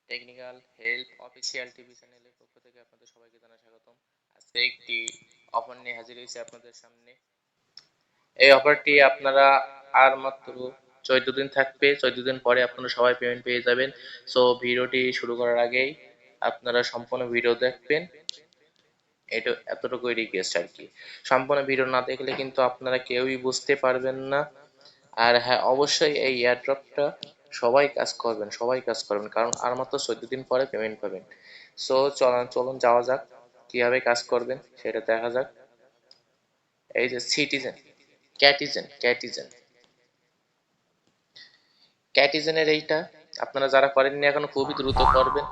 Technical help official TV চ্যানেলের পক্ষ থেকে আপনাদের সবাইকে জানাই স্বাগতম। আজকে একটি অফার নিয়ে হাজির হয়েছে আপনাদের সামনে। এই অফারটি আপনারা আর মাত্র 14 দিন থাকবে। 14 দিন পরে আপনারা সবাই পেমেন্ট পেয়ে যাবেন। সো ভিডিওটি শুরু করার আগেই আপনারা সম্পূর্ণ ভিডিও দেখবেন, এটা এতটুকুই রিকোয়েস্ট আর কি। সম্পূর্ণ ভিডিও না দেখলে কিন্তু আপনারা কেউই বুঝতে পারবেন না। আর হ্যাঁ, অবশ্যই এই এয়ারড্রপটা সবাই কাজ করবেন, কারণ আর মাত্র 14 দিন পরে পেমেন্ট পাবেন। সো চলুন যাওয়া যাক, কিভাবে কাজ করবেন সেটা দেখা যাক। এই যে সিটিজেন ক্যাটিজেনের এইটা আপনারা যারা করেননি এখনো খুবই দ্রুত করবেন,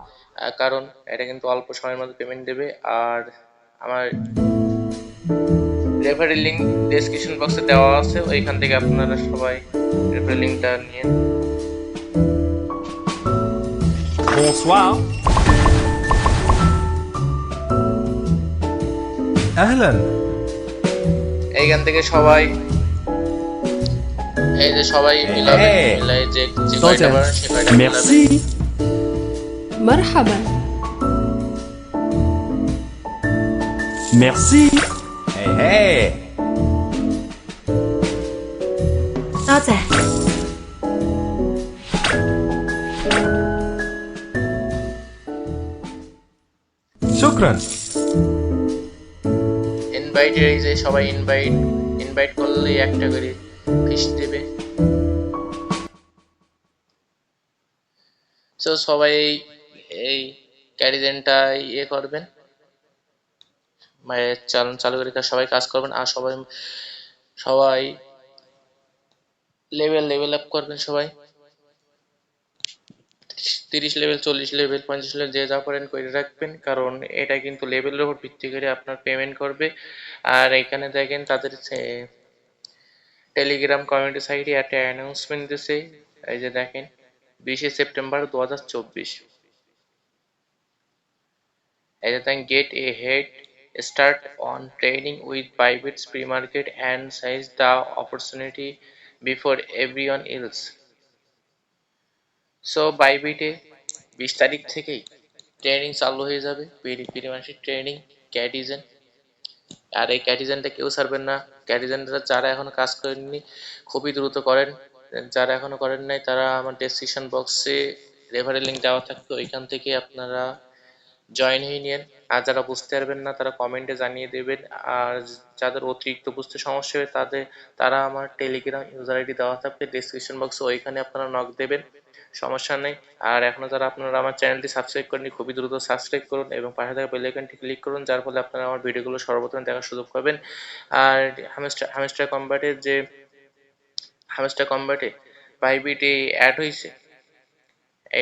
কারণ এটা কিন্তু অল্প সময়ের মধ্যে পেমেন্ট দেবে। আর আমার রেফারেল লিঙ্ক ডেসক্রিপশন বক্সে দেওয়া আছে, ওইখান থেকে আপনারা সবাই রেফারেল লিঙ্কটা নিয়ে। Bonsoir. أهلا. এইখান থেকে সবাই এই যে সবাই মিলাবেন, Hey. মিলাই যে যে কয়টা পারেন সে কয়টা মিলাবেন। Merci. مرحبا. Merci. Hey, hey. 多謝。 شكرا. Invite, এই যে সবাই ইনভাইট করলে একটা করে ফিস দেবে। সো সবাই এই ক্যারিজেনটা ইয়ে করবেন, মানে চালু করে সবাই কাজ করবেন। আর সবাই লেভেল আপ করবেন। সবাই 30 লেভেল, 40 লেভেল, 50 লেভেল যে যা পারেন করে রাখবেন, কারণ এটা কিন্তু লেভেলের উপর ভিত্তি করে আপনার পেমেন্ট করবে। আর এখানে দেখেন তাদের টেলিগ্রাম কমিউনিটি সাইটে একটা অ্যানাউন্সমেন্ট দিয়েছে। এই যে দেখেন 20 সেপ্টেম্বর 2024। এই যে দেখেন get a head start on trading with Bybit's pre market and seize the opportunity before everyone else. So বাইবিটে 20 তারিখ থেকেই ট্রেনিং চালু হয়ে যাবে, প্রি মার্কেট ট্রেনিং ক্যাটিজেন। আর এই ক্যাটিজেনটা কেউ ছাড়বেন না। ক্যাটিজেনটা যারা এখনো কাজ করেননি খুবই দ্রুত করেন, যারা এখনো করেন নাই তারা আমার ডেসক্রিপশন বক্সে রেফারেল লিঙ্ক দেওয়া থাকতো, ওইখান থেকে আপনারা জয়েন হয়ে নিন। আর যারা বুঝতে পারবেন না তারা কমেন্টে জানিয়ে দেবেন। আর যাদের অতিরিক্ত বুঝতে সমস্যা হবে তারা আমার টেলিগ্রাম ইউজার আইডি দেওয়া থাকবে ডেসক্রিপশন বক্সে, ওইখানে আপনারা নক দেবেন, সমস্যা নেই। আর এখনো যারা আপনারা আমার চ্যানেলটি সাবস্ক্রাইব করেননি খুবই দ্রুত সাবস্ক্রাইব করুন এবং পাশে থাকা বেল আইকনটি ক্লিক করুন, যার ফলে আপনারা আমার ভিডিওগুলো সর্বপ্রথম দেখার সুযোগ পাবেন। আর হামস্টার কম্বাটে বাইবিটে অ্যাড হয়েছে।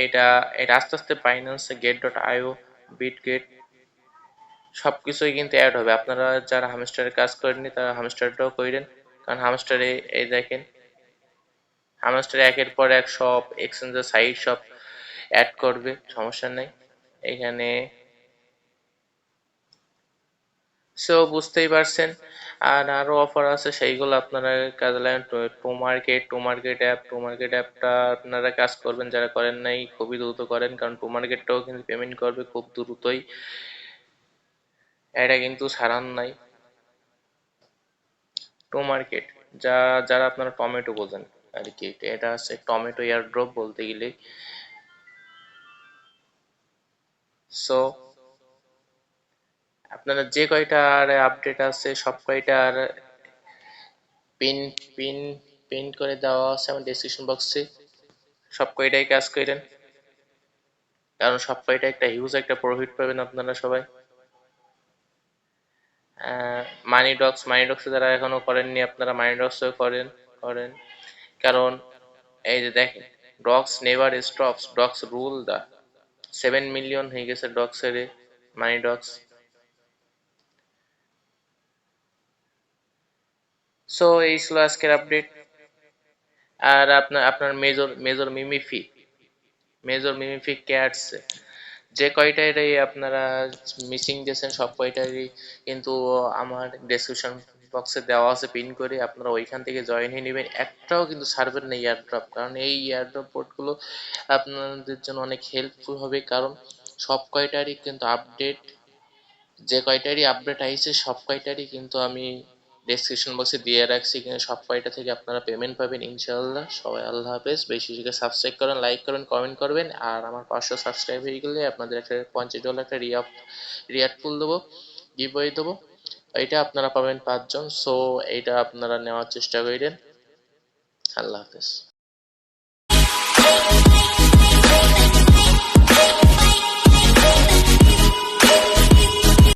এটা এটা আস্তে আস্তে বাইন্যান্স get.io বিটগেট সবকিছুই কিন্তু অ্যাড হবে। আপনারা যারা হামস্টারে কাজ করেননি তারা হামস্টারটাও করেন, কারণ হামস্টারে এই দেখেন হামস্টারে একের পর এক সব এক্সচেঞ্জের সাইট সব অ্যাড করবে, সমস্যা নেই এখানে। সো বুঝতেই পারছেন। আর আরো অফার আছে, সেইগুলো আপনারা কাজে লাগান। টু মার্কেট অ্যাপটা আপনারা কাজ করবেন, যারা করেন নাই খুবই দ্রুত করেন, কারণ টু মার্কেটটাও কিন্তু পেমেন্ট করবে খুব দ্রুতই, এটা কিন্তু ছাড়ান নাই। টু মার্কেট যারা আপনারা টমেটো বোঝেন আর কি, এটা হচ্ছে টমেটো এয়ারড্রপ বলতে গেলে। সো আপনারা যে কয়টা আর আপডেট আছে সব কয়টা আর পিন পিন পিন করে দেওয়া আছে আমার ডেসক্রিপশন বক্সে, সব কয়টাই কাজ করেন, কারণ সব কয়টা একটা হিউজ একটা প্রফিট পাবেন আপনারা সবাই। মানি ডক্স যারা এখনো করেননি আপনারা মানি ডক্সও করেন, কারণ এই যে দেখেন Dogs never stops, Dogs rule the 7 million হয়ে গেছে ডক্সের মানি ডক্স। সো এই ছিল আজকের আপডেট। আর আপনার মেজর মিমিফি ক্যাটস যে কয়টারই আপনারা মিসিং দিয়েছেন সব কয়টারই কিন্তু আমার ডেসক্রিপশন বক্সে দেওয়া আছে পিন করে, আপনারা ওইখান থেকে জয়েন হয়ে নেবেন। একটাও কিন্তু ছাড়বেন না এয়ারড্রপ, কারণ এই এয়ারড্রপ বোর্ডগুলো আপনাদের জন্য অনেক হেল্পফুল হবে। কারণ সব কয়টারই কিন্তু আপডেট, যে কয়টারই আপডেট আইছে সব কয়টারই কিন্তু আমি ডেসক্রিপশন বক্সে দিয়ে রাখছি, কিন্তু সব কয়টা থেকে আপনারা পেমেন্ট পাবেন ইনশাআল্লাহ। সবাই আল্লাহ হাফেজ। বেশি বেশি সাবস্ক্রাইব করেন, লাইক করেন, কমেন্ট করবেন। আর আমার 500 সাবস্ক্রাইব হয়ে গেলে আপনাদের একটা $50 একটা রিয়াদ ফুল দেবো, গিভওয়ে দেবো। এটা আপনারা পাবেন 5 জন। সো এইটা আপনারা নেওয়ার চেষ্টা করেন। আল্লাহ হাফেজ।